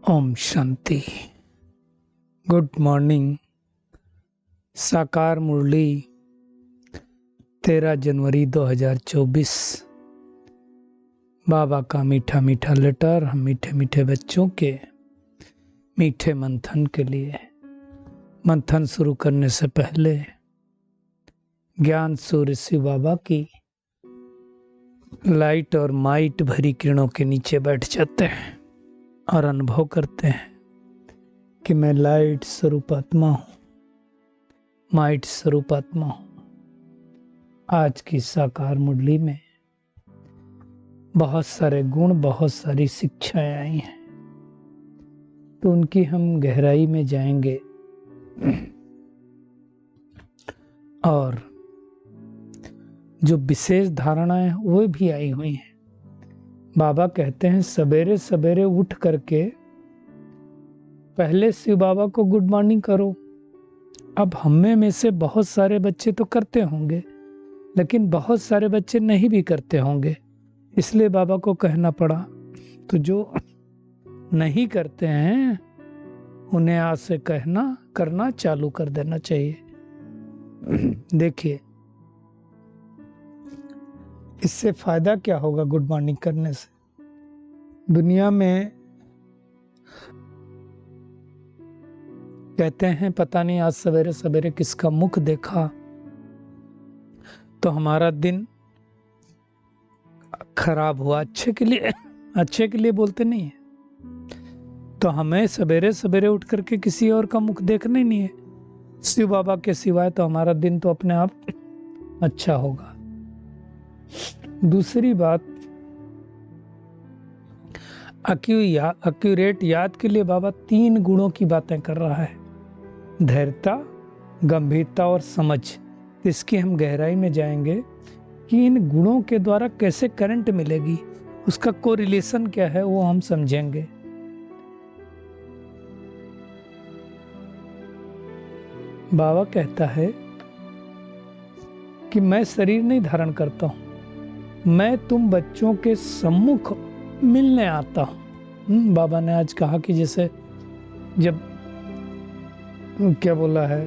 Om Shanti. Good morning. साकार मुरली 13 जनवरी 2024। बाबा का मीठा मीठा लेटर हम मीठे मीठे बच्चों के मीठे मंथन के लिए। मंथन शुरू करने से पहले ज्ञान सूर्य शिव बाबा की लाइट और माइट भरी किरणों के नीचे बैठ जाते हैं और अनुभव करते हैं कि मैं लाइट स्वरूप आत्मा हूँ, माइट स्वरूप आत्मा हूँ। आज की साकार मुरली में बहुत सारे गुण, बहुत सारी शिक्षाएं आई हैं, तो उनकी हम गहराई में जाएंगे और जो विशेष धारणाएं वो भी आई हुई हैं। बाबा कहते हैं सवेरे सवेरे उठ करके पहले शिव बाबा को गुड मॉर्निंग करो। अब हमें में से बहुत सारे बच्चे तो करते होंगे, लेकिन बहुत सारे बच्चे नहीं भी करते होंगे, इसलिए बाबा को कहना पड़ा। तो जो नहीं करते हैं उन्हें आज से करना चालू कर देना चाहिए। देखिए इससे फायदा क्या होगा गुड मॉर्निंग करने से। दुनिया में कहते हैं पता नहीं आज सवेरे सवेरे किसका मुख देखा तो हमारा दिन खराब हुआ। अच्छे के लिए बोलते नहीं है, तो हमें सवेरे सवेरे उठ करके किसी और का मुख देखना ही नहीं है, शिव बाबा के सिवाय, तो हमारा दिन तो अपने आप अच्छा होगा। दूसरी बात, एक्यूरेट याद के लिए बाबा 3 गुणों की बातें कर रहा है, धैर्यता, गंभीरता और समझ। इसकी हम गहराई में जाएंगे कि इन गुणों के द्वारा कैसे करंट मिलेगी, उसका कोरिलेशन क्या है वो हम समझेंगे। बाबा कहता है कि मैं शरीर नहीं धारण करता हूं, मैं तुम बच्चों के सम्मुख मिलने आता हूं। बाबा ने आज कहा कि जैसे जब क्या बोला है,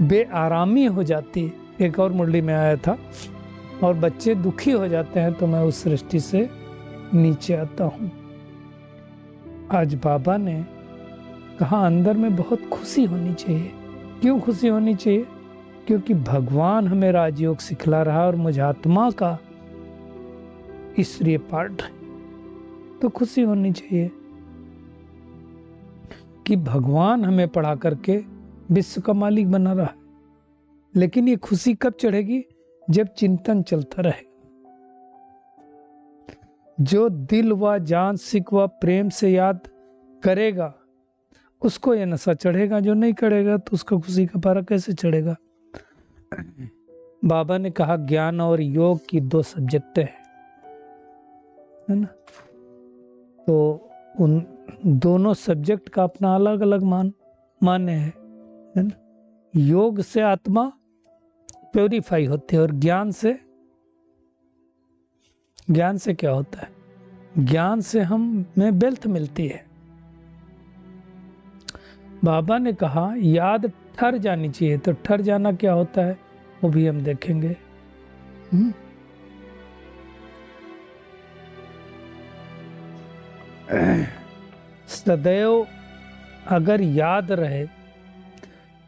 बेआरामी हो जाती है, एक और मुरली में आया था, और बच्चे दुखी हो जाते हैं तो मैं उस सृष्टि से नीचे आता हूं। आज बाबा ने कहा अंदर में बहुत खुशी होनी चाहिए। क्यों खुशी होनी चाहिए? क्योंकि भगवान हमें राजयोग सिखला रहा है और मुझे आत्मा का ईश्वरीय पाठ है, तो खुशी होनी चाहिए कि भगवान हमें पढ़ा करके विश्व का मालिक बना रहा है। लेकिन ये खुशी कब चढ़ेगी? जब चिंतन चलता रहे। जो दिल व जान सिक व प्रेम से याद करेगा उसको ये नशा चढ़ेगा, जो नहीं करेगा तो उसका खुशी का पारा कैसे चढ़ेगा। बाबा ने कहा ज्ञान और योग की 2 सब्जेक्ट है ना, तो उन दोनों सब्जेक्ट का अपना अलग अलग मान्य है ना। योग से आत्मा प्योरीफाई होती है और ज्ञान से क्या होता है? ज्ञान से हमें वेल्थ मिलती है। बाबा ने कहा याद ठहर जानी चाहिए, तो ठहर जाना क्या होता है वो भी हम देखेंगे। सदैव अगर याद रहे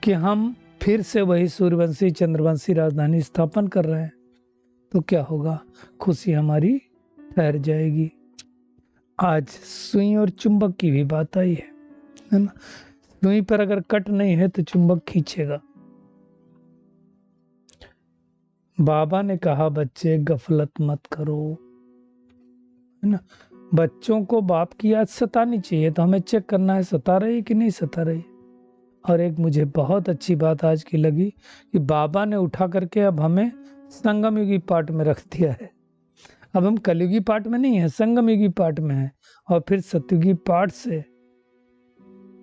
कि हम फिर से वही सूर्यवंशी चंद्रवंशी राजधानी स्थापन कर रहे हैं तो क्या होगा? खुशी हमारी ठहर जाएगी। आज सुई और चुंबक की भी बात आई है ना। सुई पर अगर कट नहीं है तो चुंबक खींचेगा। बाबा ने कहा बच्चे गफलत मत करो, है ना। बच्चों को बाप की याद सतानी चाहिए, तो हमें चेक करना है सता रही कि नहीं सता रही। और एक मुझे बहुत अच्छी बात आज की लगी कि बाबा ने उठा करके अब हमें संगम युगी पाठ में रख दिया है। अब हम कलयुगी पाठ में नहीं है, संगम युगी पाठ में है, और फिर सतयुगी पाठ से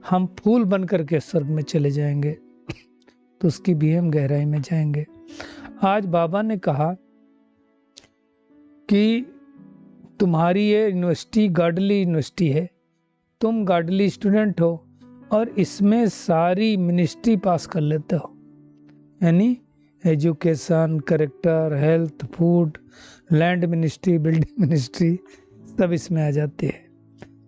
हम फूल बन करके स्वर्ग में चले जाएंगे, तो उसकी भी हम गहराई में जाएंगे। आज बाबा ने कहा कि तुम्हारी ये यूनिवर्सिटी गॉडली यूनिवर्सिटी है, तुम गार्डली स्टूडेंट हो और इसमें सारी मिनिस्ट्री पास कर लेते हो, यानी education, character, health, food, land ministry, building ministry सब इसमें आ जाती है।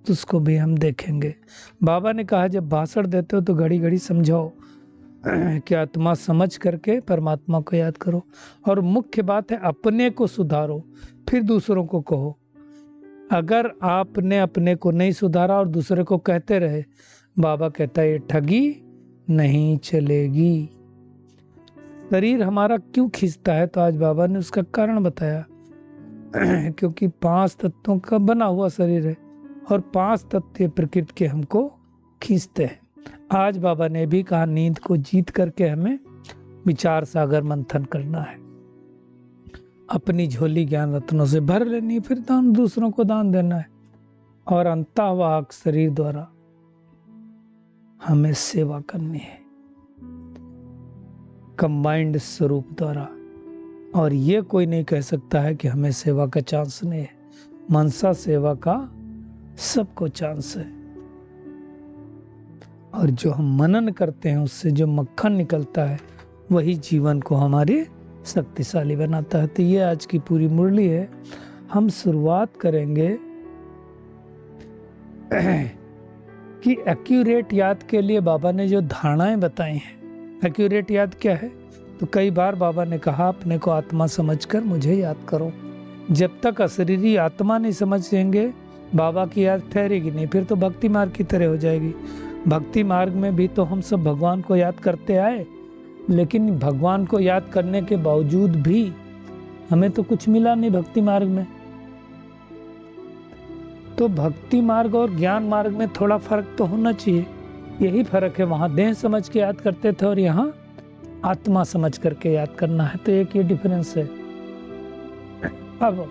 तो उसको भी हम देखेंगे। बाबा ने कहा जब भाषण देते हो तो घड़ी घड़ी समझाओ कि आत्मा समझ करके परमात्मा को याद करो, और मुख्य बात है अपने को सुधारो फिर दूसरों को कहो। अगर आपने अपने को नहीं सुधारा और दूसरे को कहते रहे, बाबा कहता है ये ठगी नहीं चलेगी। शरीर हमारा क्यों खींचता है, तो आज बाबा ने उसका कारण बताया क्योंकि 5 तत्वों का बना हुआ शरीर है और 5 तत्व प्रकृति के हमको खींचते हैं। आज बाबा ने भी कहा नींद को जीत करके हमें विचार सागर मंथन करना है, अपनी झोली ज्ञान रत्नों से भर लेनी है, फिर दान दूसरों को दान देना है, और अंतःवाहक शरीर द्वारा हमें सेवा करनी है, कंबाइंड स्वरूप द्वारा। और ये कोई नहीं कह सकता है कि हमें सेवा का चांस नहीं है। मनसा सेवा का सबको चांस है, और जो हम मनन करते हैं उससे जो मक्खन निकलता है वही जीवन को हमारे शक्तिशाली बनाता है। तो ये आज की पूरी मुरली है। हम शुरुआत करेंगे कि एक्यूरेट याद के लिए बाबा ने जो धारणाएं बताई हैं। एक्यूरेट याद क्या है, तो कई बार बाबा ने कहा अपने को आत्मा समझकर मुझे याद करो। जब तक अशरीरी आत्मा नहीं समझेंगे बाबा की याद ठहरेगी नहीं, फिर तो भक्ति मार्ग की तरह हो जाएगी। भक्ति मार्ग में भी तो हम सब भगवान को याद करते आए, लेकिन भगवान को याद करने के बावजूद भी हमें तो कुछ मिला नहीं भक्ति मार्ग में। तो भक्ति मार्ग और ज्ञान मार्ग में थोड़ा फर्क तो होना चाहिए। यही फर्क है, वहां देह समझ के याद करते थे और यहाँ आत्मा समझ करके याद करना है। तो एक ये डिफरेंस है। अब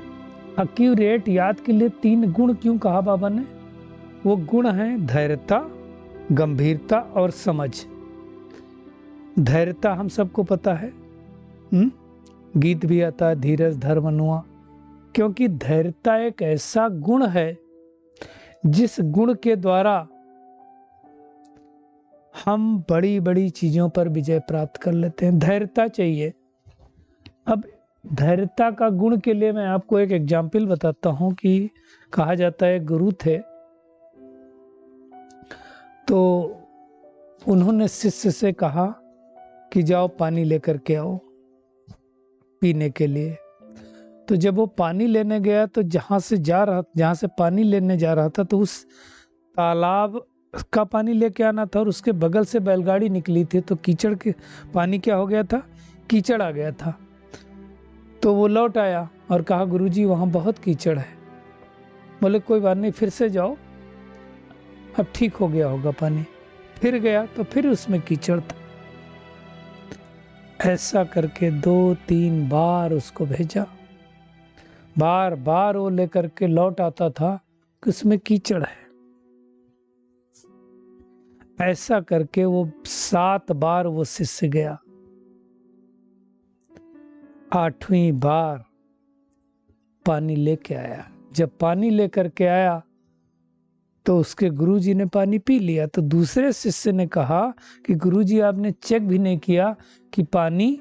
एक्यूरेट याद के लिए 3 गुण क्यों कहा बाबा ने? वो गुण है धैर्यता, गंभीरता और समझ। धैर्यता हम सबको पता है, गीत भी आता है धीरज धर्म अनुआ, क्योंकि धैर्यता एक ऐसा गुण है जिस गुण के द्वारा हम बड़ी बड़ी चीजों पर विजय प्राप्त कर लेते हैं। धैर्यता चाहिए। अब धैर्यता का गुण के लिए मैं आपको एक एग्जाम्पल बताता हूं कि कहा जाता है गुरु थे, तो उन्होंने शिष्य से कहा कि जाओ पानी लेकर के आओ पीने के लिए। तो जब वो पानी लेने गया तो जहां से पानी लेने जा रहा था, तो उस तालाब का पानी लेके आना था और उसके बगल से बैलगाड़ी निकली थी, तो कीचड़ के पानी क्या हो गया था, कीचड़ आ गया था। तो वो लौट आया और कहा गुरुजी वहां बहुत कीचड़ है। बोले कोई बात नहीं, फिर से जाओ, अब ठीक हो गया होगा पानी। फिर गया तो फिर उसमें कीचड़ था। ऐसा करके 2-3 बार उसको भेजा, बार बार वो लेकर के लौट आता था कि उसमें कीचड़ है। ऐसा करके वो 7 बार वो शिष्य गया। 8वीं बार पानी लेके आया। जब पानी लेकर के आया तो उसके गुरुजी ने पानी पी लिया। तो दूसरे शिष्य ने कहा कि गुरुजी आपने चेक भी नहीं किया कि पानी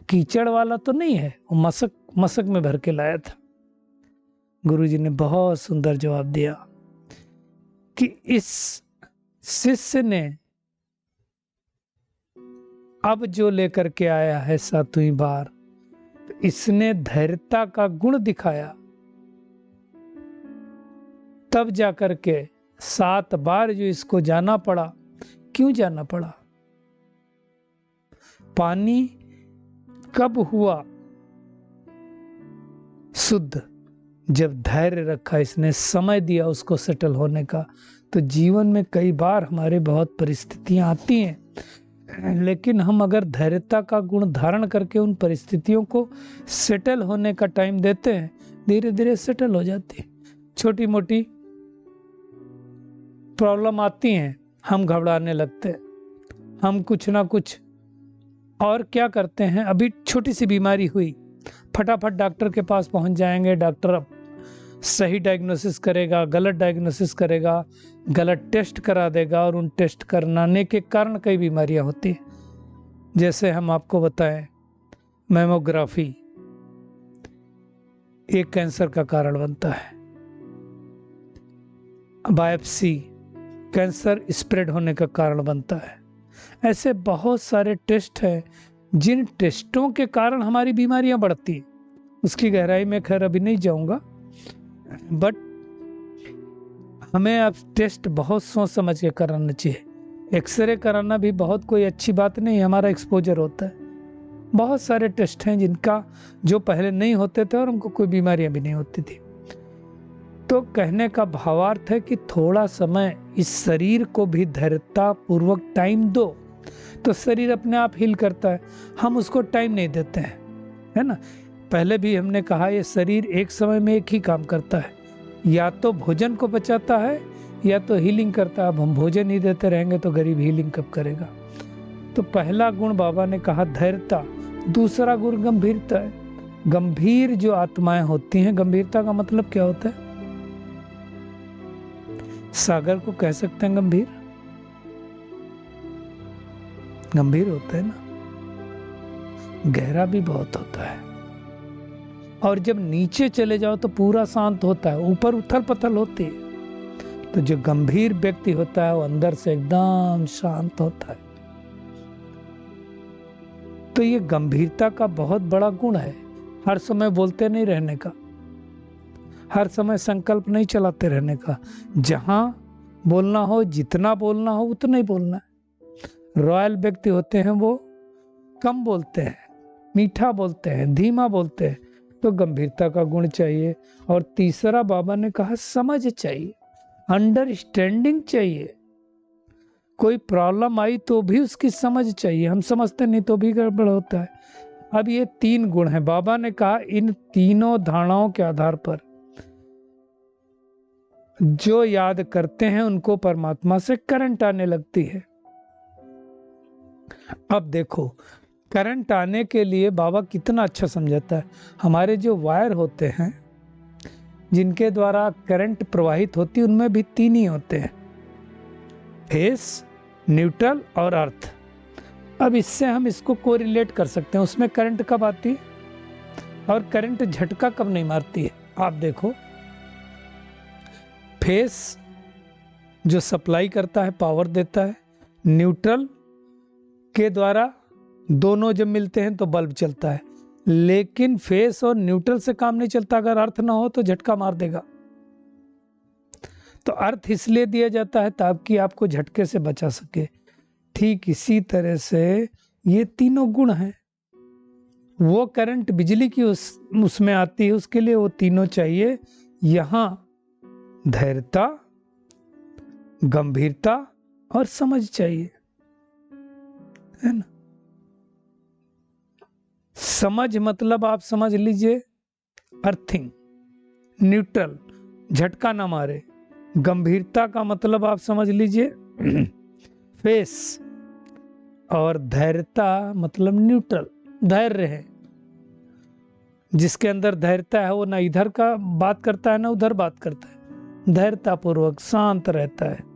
कीचड़ वाला तो नहीं है, वो मशक में भर के लाया था। गुरुजी ने बहुत सुंदर जवाब दिया कि इस शिष्य ने अब जो लेकर के आया है 7वीं बार, तो इसने धैर्यता का गुण दिखाया, तब जाकर के 7 बार जो इसको जाना पड़ा। क्यों जाना पड़ा? पानी कब हुआ शुद्ध? जब धैर्य रखा, इसने समय दिया उसको सेटल होने का। तो जीवन में कई बार हमारे बहुत परिस्थितियां आती हैं, लेकिन हम अगर धैर्यता का गुण धारण करके उन परिस्थितियों को सेटल होने का टाइम देते हैं, धीरे धीरे सेटल हो जाती है। छोटी मोटी प्रॉब्लम आती हैं, हम घबराने लगते हैं, हम कुछ ना कुछ और क्या करते हैं। अभी छोटी सी बीमारी हुई, फटाफट डॉक्टर के पास पहुंच जाएंगे, डॉक्टर सही डायग्नोसिस करेगा, गलत डायग्नोसिस करेगा, गलत टेस्ट करा देगा, और उन टेस्ट कराने के कारण कई बीमारियां होती हैं। जैसे हम आपको बताएं, मैमोग्राफी एक कैंसर का कारण बनता है, बायोप्सी कैंसर स्प्रेड होने का कारण बनता है। ऐसे बहुत सारे टेस्ट हैं जिन टेस्टों के कारण हमारी बीमारियां बढ़ती हैं। उसकी गहराई में खैर अभी नहीं जाऊंगा, बट हमें अब टेस्ट बहुत सोच समझ के कराना चाहिए। एक्सरे कराना भी बहुत कोई अच्छी बात नहीं, हमारा एक्सपोजर होता है। बहुत सारे टेस्ट हैं जिनका जो पहले नहीं होते थे और उनको कोई बीमारियां भी नहीं होती थी। तो कहने का भावार्थ है कि थोड़ा समय इस शरीर को भी धैर्यता पूर्वक टाइम दो, तो शरीर अपने आप हील करता है। हम उसको टाइम नहीं देते हैं, है ना। पहले भी हमने कहा ये शरीर एक समय में एक ही काम करता है, या तो भोजन को बचाता है या तो हीलिंग करता है। अब हम भोजन ही देते रहेंगे तो गरीब हीलिंग कब करेगा। तो पहला गुण बाबा ने कहा धैर्यता, दूसरा गुण गंभीरता है। गंभीर जो आत्माएं होती हैं, गंभीरता का मतलब क्या होता है? सागर को कह सकते हैं गंभीर, गंभीर होता है ना, गहरा भी बहुत होता है। और जब नीचे चले जाओ तो पूरा शांत होता है, ऊपर उथल पथल होती है। तो जो गंभीर व्यक्ति होता है वो अंदर से एकदम शांत होता है। तो ये गंभीरता का बहुत बड़ा गुण है। हर समय बोलते नहीं रहने का, हर समय संकल्प नहीं चलाते रहने का। जहां बोलना हो, जितना बोलना हो उतना ही बोलना है। रॉयल व्यक्ति होते हैं वो कम बोलते हैं, मीठा बोलते हैं, धीमा बोलते हैं। तो गंभीरता का गुण चाहिए। और तीसरा बाबा ने कहा समझ चाहिए, अंडरस्टैंडिंग चाहिए। कोई प्रॉब्लम आई तो भी उसकी समझ चाहिए, हम समझते नहीं तो भी गड़बड़ होता है। अब ये 3 गुण हैं। बाबा ने कहा इन तीनों धारणाओं के आधार पर जो याद करते हैं उनको परमात्मा से करंट आने लगती है। अब देखो, करंट आने के लिए बाबा कितना अच्छा समझाता है। हमारे जो वायर होते हैं जिनके द्वारा करंट प्रवाहित होती है, उनमें भी 3 ही होते हैं, फेस, न्यूट्रल और अर्थ। अब इससे हम इसको कोरिलेट कर सकते हैं। उसमें करंट कब आती है और करंट झटका कब नहीं मारती है। आप देखो, फेस जो सप्लाई करता है, पावर देता है। न्यूट्रल के द्वारा दोनों जब मिलते हैं तो बल्ब चलता है। लेकिन फेस और न्यूट्रल से काम नहीं चलता, अगर अर्थ ना हो तो झटका मार देगा। तो अर्थ इसलिए दिया जाता है ताकि आपको झटके से बचा सके। ठीक इसी तरह से ये तीनों गुण हैं। वो करंट बिजली की उसमें आती है, उसके लिए वो तीनों चाहिए। यहां धैर्यता, गंभीरता और समझ चाहिए, है ना। समझ मतलब आप समझ लीजिए अर्थिंग, न्यूट्रल, झटका ना मारे। गंभीरता का मतलब आप समझ लीजिए फेस, और धैर्यता मतलब न्यूट्रल, धैर्य है। जिसके अंदर धैर्यता है वो ना इधर का बात करता है ना उधर बात करता है, धैर्यता पूर्वक शांत रहता है।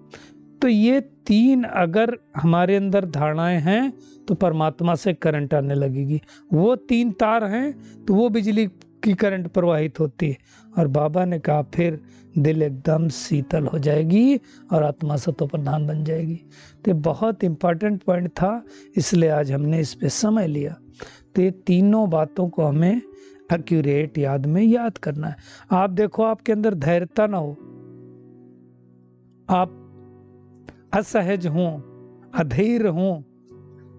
तो ये 3 अगर हमारे अंदर धारणाएं हैं तो परमात्मा से करंट आने लगेगी। वो 3 तार हैं तो वो बिजली की करंट प्रवाहित होती है। और बाबा ने कहा फिर दिल एकदम शीतल हो जाएगी और आत्मा सतो प्रधान बन जाएगी। तो बहुत इंपॉर्टेंट पॉइंट था, इसलिए आज हमने इस पे समय लिया। तो ये तीनों बातों को हमें एक्यूरेट याद में याद करना है। आप देखो, आपके अंदर धैर्यता ना हो, आप असहज हो, अधीर हो,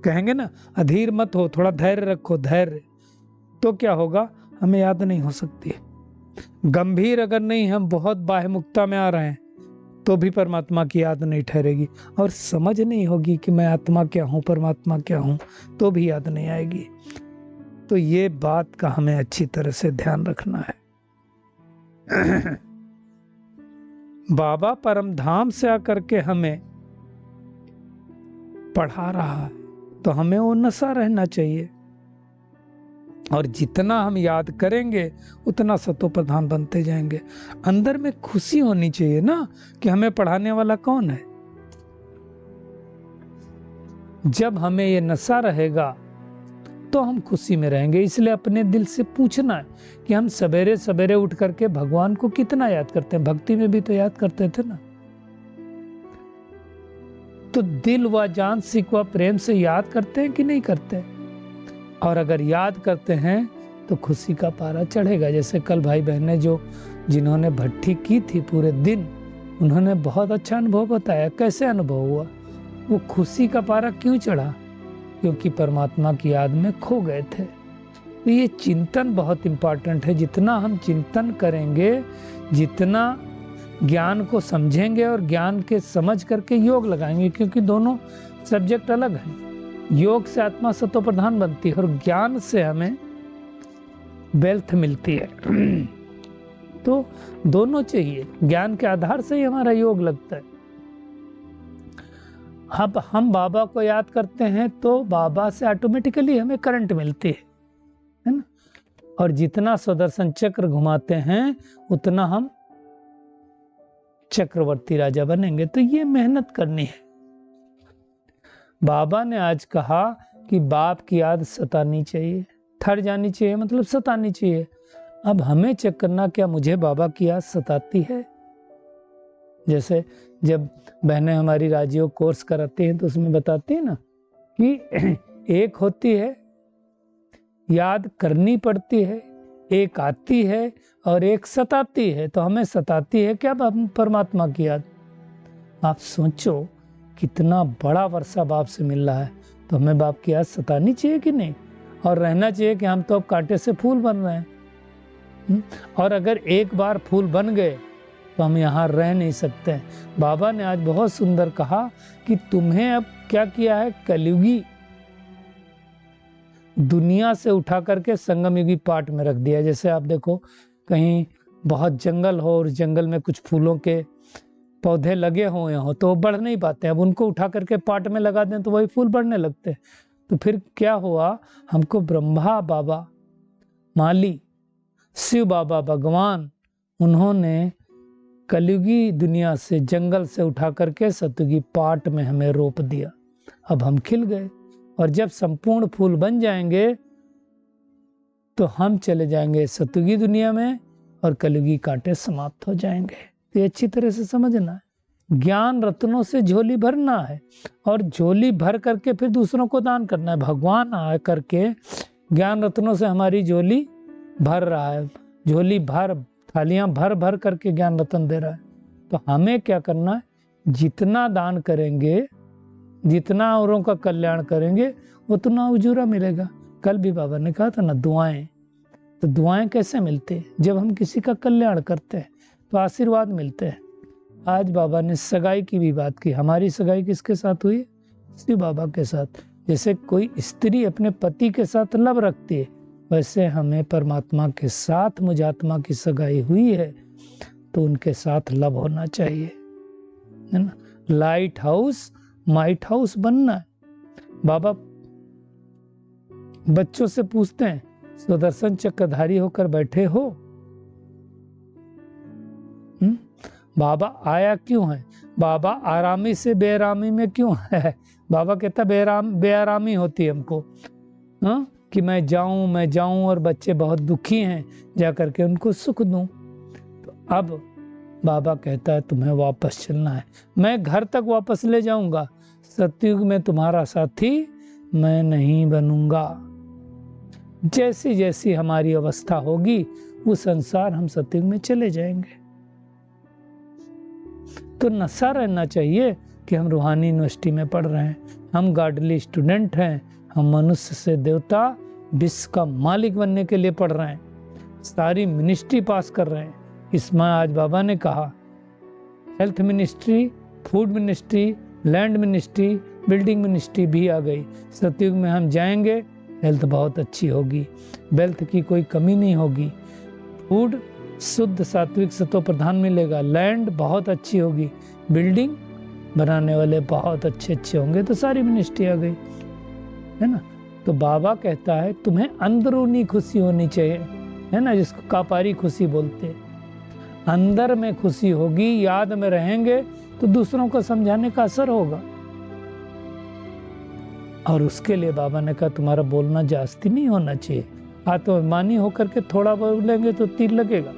कहेंगे ना अधीर मत हो, थोड़ा धैर्य रखो, धैर्य, तो क्या होगा, हमें याद नहीं हो सकती। गंभीर अगर नहीं, हम बहुत बाह्य मुक्ता में आ रहे हैं तो भी परमात्मा की याद नहीं ठहरेगी। और समझ नहीं होगी कि मैं आत्मा क्या हूँ, परमात्मा क्या हूँ, तो भी याद नहीं आएगी। तो ये बात का हमें अच्छी तरह से ध्यान रखना है। बाबा परमधाम से आकर के हमें पढ़ा रहा है तो हमें वो नशा रहना चाहिए। और जितना हम याद करेंगे उतना सतो प्रधान बनते जाएंगे। अंदर में खुशी होनी चाहिए ना कि हमें पढ़ाने वाला कौन है। जब हमें ये नशा रहेगा तो हम खुशी में रहेंगे। इसलिए अपने दिल से पूछना है कि हम सवेरे सवेरे उठ करके भगवान को कितना याद करते हैं। भक्ति में भी तो याद करते थे ना। तो दिल व जान सिक व प्रेम से याद करते हैं कि नहीं करते। और अगर याद करते हैं तो खुशी का पारा चढ़ेगा। जैसे कल भाई बहन ने जिन्होंने भट्ठी की थी पूरे दिन, उन्होंने बहुत अच्छा अनुभव बताया। कैसे अनुभव हुआ? वो खुशी का पारा क्यों चढ़ा? क्योंकि परमात्मा की याद में खो गए थे। तो ये चिंतन बहुत इंपॉर्टेंट है। जितना हम चिंतन करेंगे, जितना ज्ञान को समझेंगे और ज्ञान के समझ करके योग लगाएंगे, क्योंकि दोनों सब्जेक्ट अलग हैं। योग से आत्मा सतो प्रधान बनती है और ज्ञान से हमें वेल्थ मिलती है। तो दोनों चाहिए। ज्ञान के आधार से ही हमारा योग लगता है। अब हम बाबा को याद करते हैं तो बाबा से ऑटोमेटिकली हमें करंट मिलती है ना। और जितना सुदर्शन चक्र घुमाते हैं उतना हम चक्रवर्ती राजा बनेंगे। तो ये मेहनत करनी है। बाबा ने आज कहा कि बाप की याद सतानी चाहिए, थर जानी चाहिए, मतलब सतानी चाहिए। अब हमें चेक करना, क्या मुझे बाबा की याद सताती है? जैसे जब बहनें हमारी राजियों कोर्स कराती हैं तो उसमें बताती है ना कि एक होती है याद करनी पड़ती है, एक आती है और एक सताती है। तो हमें सताती है क्या परमात्मा की याद? आप सोचो कितना बड़ा वर्षा बाप से मिल रहा है, तो हमें बाप की याद सतानी चाहिए कि नहीं? और रहना चाहिए कि हम तो अब कांटे से फूल बन रहे हैं। और अगर एक बार फूल बन गए तो हम यहाँ रह नहीं सकते। बाबा ने आज बहुत सुंदर कहा कि तुम्हें अब क्या किया है, कलयुगी दुनिया से उठा करके संगम युगी पार्ट में रख दिया। जैसे आप देखो कहीं बहुत जंगल हो और जंगल में कुछ फूलों के पौधे लगे हुए हो तो वो बढ़ नहीं पाते। अब उनको उठा करके पार्ट में लगा दें तो वही फूल बढ़ने लगते हैं। तो फिर क्या हुआ, हमको ब्रह्मा बाबा, माली, शिव बाबा, भगवान, उन्होंने कलयुगी दुनिया से, जंगल से उठा करके सतयुगी पार्ट में हमें रोप दिया। अब हम खिल गए और जब संपूर्ण फूल बन जाएंगे तो हम चले जाएंगे सतयुगी दुनिया में और कलयुगी कांटे समाप्त हो जाएंगे। तो ये अच्छी तरह से समझना है। ज्ञान रत्नों से झोली भरना है और झोली भर करके फिर दूसरों को दान करना है। भगवान आ करके ज्ञान रत्नों से हमारी झोली भर रहा है। झोली भर, थालियां भर भर करके ज्ञान रत्न दे रहा है। तो हमें क्या करना है, जितना दान करेंगे, जितना औरों का कल्याण करेंगे, उतना उजूरा मिलेगा। कल भी बाबा ने कहा था ना, दुआएं। तो दुआएं कैसे मिलते हैं? जब हम किसी का कल्याण करते हैं तो आशीर्वाद मिलते हैं। आज बाबा ने सगाई की भी बात की। हमारी सगाई किसके साथ हुई? शिव बाबा के साथ। जैसे कोई स्त्री अपने पति के साथ लव रखती है, वैसे हमें परमात्मा के साथ मुझात्मा की सगाई हुई है तो उनके साथ लव होना चाहिए, है ना। लाइट हाउस माइट हाउस बनना है। बाबा बच्चों से पूछते हैं, सुदर्शन चक्रधारी होकर बैठे हो? बाबा आया क्यों है? बाबा आरामी से बेआरामी में क्यों है? बाबा कहता बेआरामी होती है हमको, हाँ, कि मैं जाऊं और बच्चे बहुत दुखी हैं, जा करके उनको सुख दूं। तो अब बाबा कहता है तुम्हें वापस चलना है। मैं घर तक वापस ले जाऊंगा, सतयुग में तुम्हारा साथी मैं नहीं बनूंगा। जैसी जैसी हमारी अवस्था होगी उस अनुसार हम सतयुग में चले जाएंगे। तो नशा रहना चाहिए कि हम रूहानी यूनिवर्सिटी में पढ़ रहे हैं, हम गॉडली स्टूडेंट हैं, हम मनुष्य से देवता विश्व का मालिक बनने के लिए पढ़ रहे हैं, सारी मिनिस्ट्री पास कर रहे हैं। इसमें आज बाबा ने कहा health ministry, food ministry, land ministry, building ministry भी आ गई। सतयुग में हम जाएंगे, हेल्थ बहुत अच्छी होगी, वेल्थ की कोई कमी नहीं होगी, फूड शुद्ध सात्विक सतो प्रधान मिलेगा, लैंड बहुत अच्छी होगी, बिल्डिंग बनाने वाले बहुत अच्छे होंगे। तो सारी मिनिस्ट्री आ गई, है ना। तो बाबा कहता है तुम्हें अंदरूनी खुशी होनी चाहिए, है ना, जिसको कापारी खुशी बोलते हैं। अंदर में खुशी होगी, याद में रहेंगे तो दूसरों को समझाने का असर होगा। और उसके लिए बाबा ने कहा तुम्हारा बोलना जास्ती नहीं होना चाहिए, आत्माभिमानी होकर के थोड़ा बोलेंगे तो तीर लगेगा।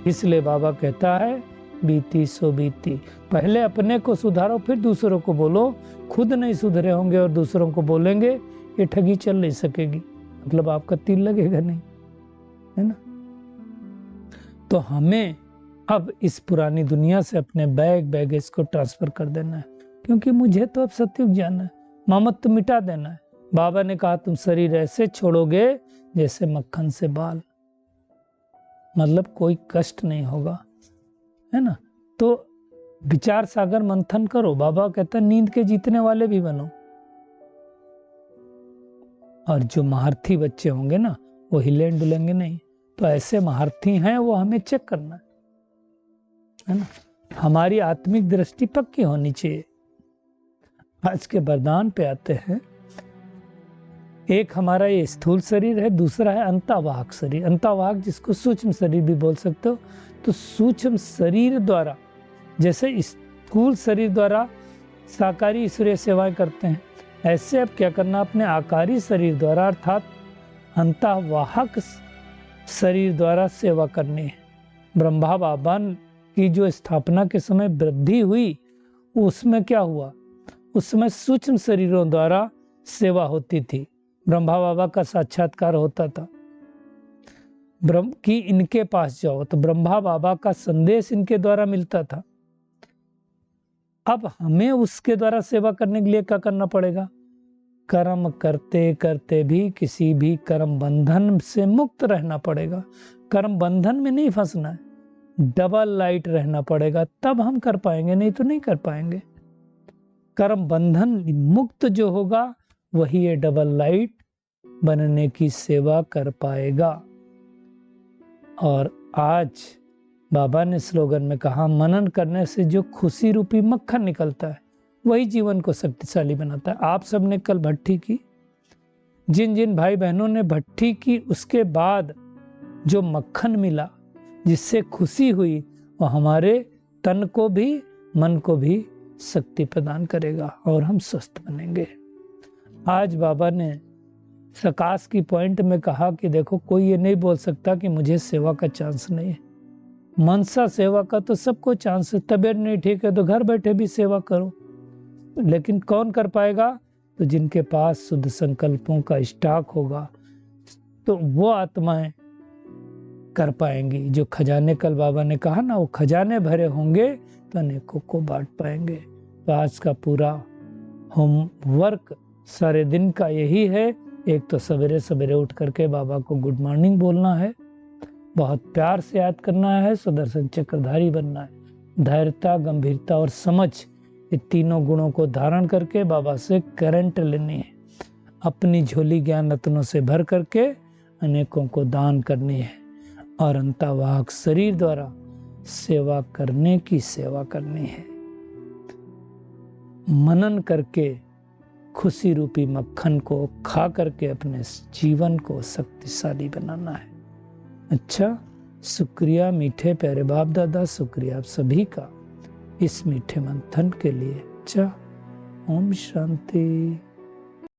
इसलिए बाबा कहता है बीती सो बीती, पहले अपने को सुधारो फिर दूसरों को बोलो। खुद नहीं सुधरे होंगे और दूसरों को बोलेंगे, ये ठगी चल नहीं सकेगी, मतलब आपका तीर लगेगा नहीं, है ना। तो हमें अब इस पुरानी दुनिया से अपने बैगेज को ट्रांसफर कर देना है, क्योंकि मुझे तो अब सतयुग जाना है, ममत्व मिटा देना है। बाबा ने कहा तुम शरीर ऐसे छोड़ोगे जैसे मक्खन से बाल, मतलब कोई कष्ट नहीं होगा, है ना। तो विचार सागर मंथन करो। बाबा कहता है नींद के जीतने वाले भी बनो। और जो महारथी बच्चे होंगे ना, वो हिलेंगे डुलेंगे नहीं। तो ऐसे महारथी हैं, वो हमें चेक करना है ना। हमारी आत्मिक दृष्टि पक्की होनी चाहिए। आज के वरदान पे आते हैं। एक हमारा ये स्थूल शरीर है, दूसरा है अंतःवाहक शरीर। अंतःवाहक जिसको सूक्ष्म शरीर भी बोल सकते हो। तो सूक्ष्म शरीर द्वारा, जैसे स्थूल शरीर द्वारा साकारी ईश्वरीय सेवाएं करते हैं, ऐसे अब क्या करना, अपने आकारी शरीर द्वारा अर्थात अंतःवाहक शरीर द्वारा सेवा करनी है। ब्रह्मा बाबा की जो स्थापना के समय वृद्धि हुई, उसमें क्या हुआ, उसमें सूक्ष्म शरीरों द्वारा सेवा होती थी। ब्रह्मा बाबा का साक्षात्कार होता था। ब्रह्म की इनके पास जाओ तो ब्रह्मा बाबा का संदेश इनके द्वारा मिलता था। अब हमें उसके द्वारा सेवा करने के लिए क्या करना पड़ेगा, कर्म करते करते भी किसी भी कर्म बंधन से मुक्त रहना पड़ेगा। कर्म बंधन में नहीं फंसना है, डबल लाइट रहना पड़ेगा, तब हम कर पाएंगे, नहीं तो नहीं कर पाएंगे। कर्म बंधन मुक्त जो होगा वही ये डबल लाइट बनने की सेवा कर पाएगा। और आज बाबा ने स्लोगन में कहा, मनन करने से जो खुशी रूपी मक्खन निकलता है वही जीवन को शक्तिशाली बनाता है। आप सब ने कल भट्ठी की, जिन जिन भाई बहनों ने भट्ठी की, उसके बाद जो मक्खन मिला, जिससे खुशी हुई, वो हमारे तन को भी मन को भी शक्ति प्रदान करेगा और हम स्वस्थ बनेंगे। आज बाबा ने सकाश की पॉइंट में कहा कि देखो, कोई ये नहीं बोल सकता कि मुझे सेवा का चांस नहीं है। मनसा सेवा का तो सबको चांस है। तबीयत नहीं ठीक है तो घर बैठे भी सेवा करो, लेकिन कौन कर पाएगा, तो जिनके पास शुद्ध संकल्पों का स्टॉक होगा, तो वो आत्माएं कर पाएंगी। जो खजाने, कल बाबा ने कहा ना, वो खजाने भरे होंगे तो अनेकों को बांट पाएंगे। तो आज का पूरा होमवर्क सारे दिन का यही है। एक तो सवेरे सवेरे उठ करके बाबा को गुड मॉर्निंग बोलना है, बहुत प्यार से याद करना है, सुदर्शन चक्रधारी बनना है। धैर्यता, गंभीरता और समझ, ये तीनों गुणों को धारण करके बाबा से करंट लेनी है। अपनी झोली ज्ञान रत्नों से भर करके अनेकों को दान करनी है और अंतःवाहक शरीर द्वारा सेवा करने की सेवा करनी है। मनन करके खुशी रूपी मक्खन को खा करके अपने जीवन को शक्तिशाली बनाना है। अच्छा, शुक्रिया मीठे प्यारे बाप दादा, शुक्रिया आप सभी का इस मीठे मंथन के लिए। अच्छा, ओम शांति।